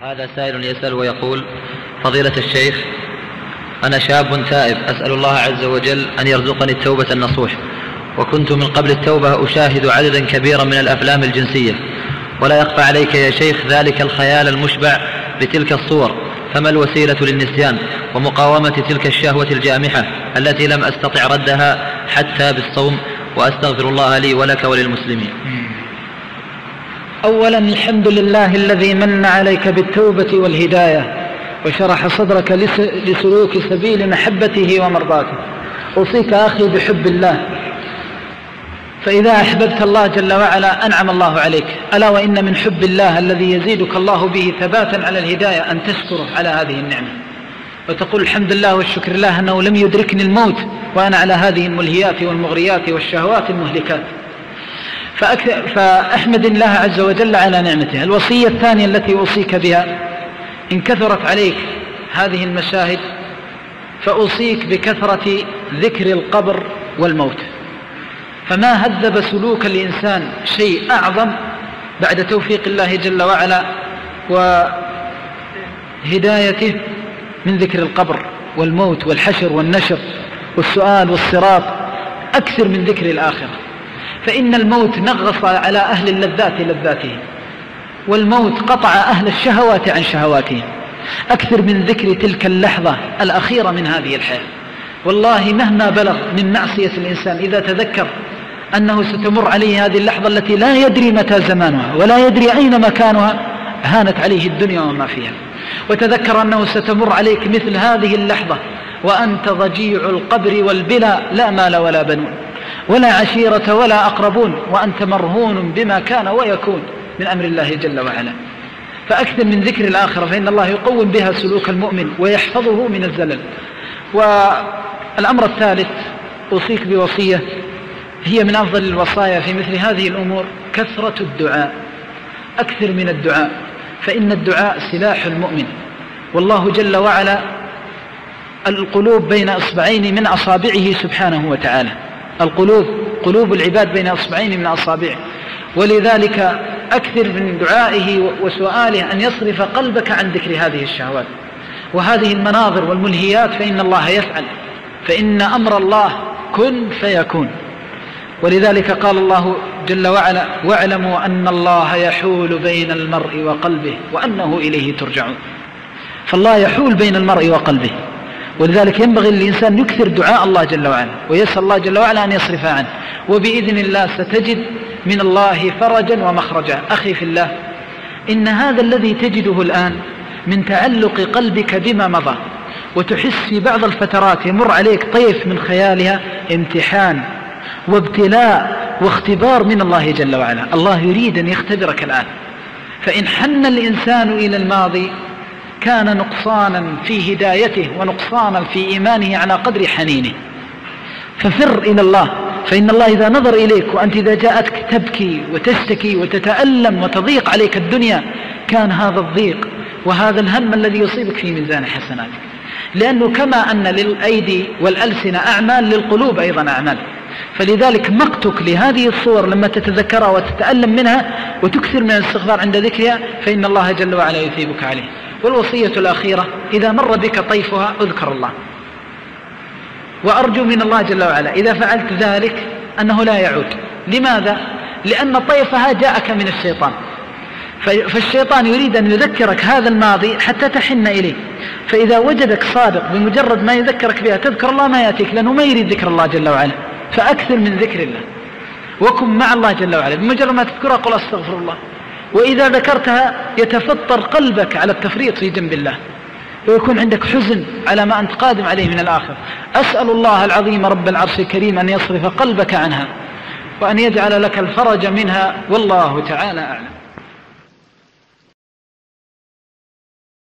هذا سائل يسأل ويقول: فضيلة الشيخ، أنا شاب تائب أسأل الله عز وجل أن يرزقني التوبة النصوح، وكنت من قبل التوبة أشاهد عددا كبيرا من الأفلام الجنسية، ولا يخفى عليك يا شيخ ذلك الخيال المشبع بتلك الصور، فما الوسيلة للنسيان ومقاومة تلك الشهوة الجامحة التي لم أستطع ردها حتى بالصوم، وأستغفر الله لي ولك وللمسلمين. أولا الحمد لله الذي من عليك بالتوبة والهداية وشرح صدرك لسلوك سبيل محبته ومرضاته. أوصيك أخي بحب الله، فإذا أحببت الله جل وعلا أنعم الله عليك. ألا وإن من حب الله الذي يزيدك الله به ثباتا على الهداية أن تشكره على هذه النعمة وتقول الحمد لله والشكر لله أنه لم يدركني الموت وأنا على هذه الملهيات والمغريات والشهوات المهلكات، فأحمد الله عز وجل على نعمته. الوصية الثانية التي أوصيك بها: إن كثرت عليك هذه المشاهد فأوصيك بكثرة ذكر القبر والموت، فما هذب سلوك الإنسان شيء أعظم بعد توفيق الله جل وعلا وهدايته من ذكر القبر والموت والحشر والنشر والسؤال والصراط، أكثر من ذكر الآخرة. فإن الموت نغص على أهل اللذات لذاتهم، والموت قطع أهل الشهوات عن شهواتهم. أكثر من ذكر تلك اللحظة الأخيرة من هذه الحياة. والله مهما بلغ من معصية الإنسان إذا تذكر أنه ستمر عليه هذه اللحظة التي لا يدري متى زمانها ولا يدري أين مكانها، هانت عليه الدنيا وما فيها. وتذكر أنه ستمر عليك مثل هذه اللحظة وأنت ضجيع القبر والبلا، لا مال ولا بنون ولا عشيرة ولا أقربون، وأنت مرهون بما كان ويكون من أمر الله جل وعلا. فأكثر من ذكر الآخرة، فإن الله يقوم بها سلوك المؤمن ويحفظه من الزلل. والأمر الثالث أوصيك بوصية هي من أفضل الوصايا في مثل هذه الأمور: كثرة الدعاء. أكثر من الدعاء، فإن الدعاء سلاح المؤمن. والله جل وعلا القلوب بين أصبعين من أصابعه سبحانه وتعالى. قلوب العباد بين أصبعين من أصابعه، ولذلك أكثر من دعائه وسؤاله أن يصرف قلبك عن ذكر هذه الشهوات وهذه المناظر والملهيات، فإن الله يفعل، فإن أمر الله كن فيكون. ولذلك قال الله جل وعلا: واعلموا أن الله يحول بين المرء وقلبه وأنه إليه ترجعون. فالله يحول بين المرء وقلبه، ولذلك ينبغي للإنسان يكثر دعاء الله جل وعلا ويسأل الله جل وعلا أن يصرف عنه، وبإذن الله ستجد من الله فرجا ومخرجا. أخي في الله، إن هذا الذي تجده الآن من تعلق قلبك بما مضى، وتحس في بعض الفترات يمر عليك طيف من خيالها، امتحان وابتلاء واختبار من الله جل وعلا. الله يريد أن يختبرك الآن. فإن حن الإنسان إلى الماضي كان نقصانا في هدايته ونقصانا في إيمانه على قدر حنينه. ففر إلى الله، فإن الله إذا نظر إليك وأنت إذا جاءتك تبكي وتشتكي وتتألم وتضيق عليك الدنيا، كان هذا الضيق وهذا الهم الذي يصيبك في ميزان حسناتك. لأنه كما أن للأيدي والألسنة أعمال، للقلوب أيضا أعمال. فلذلك مقتك لهذه الصور لما تتذكرها وتتألم منها وتكثر من الاستغفار عند ذكرها، فإن الله جل وعلا يثيبك عليه. والوصية الأخيرة: إذا مر بك طيفها اذكر الله، وأرجو من الله جل وعلا إذا فعلت ذلك أنه لا يعود. لماذا؟ لأن طيفها جاءك من الشيطان، فالشيطان يريد أن يذكرك هذا الماضي حتى تحن إليه. فإذا وجدك صادق بمجرد ما يذكرك بها تذكر الله ما يأتيك، لأنه ما يريد ذكر الله جل وعلا. فأكثر من ذكر الله وكن مع الله جل وعلا. بمجرد ما تذكرها قل أستغفر الله، وإذا ذكرتها يتفطر قلبك على التفريط في جنب الله، ويكون عندك حزن على ما أنت قادم عليه من الآخر. أسأل الله العظيم رب العرش الكريم أن يصرف قلبك عنها وأن يجعل لك الفرج منها، والله تعالى أعلم.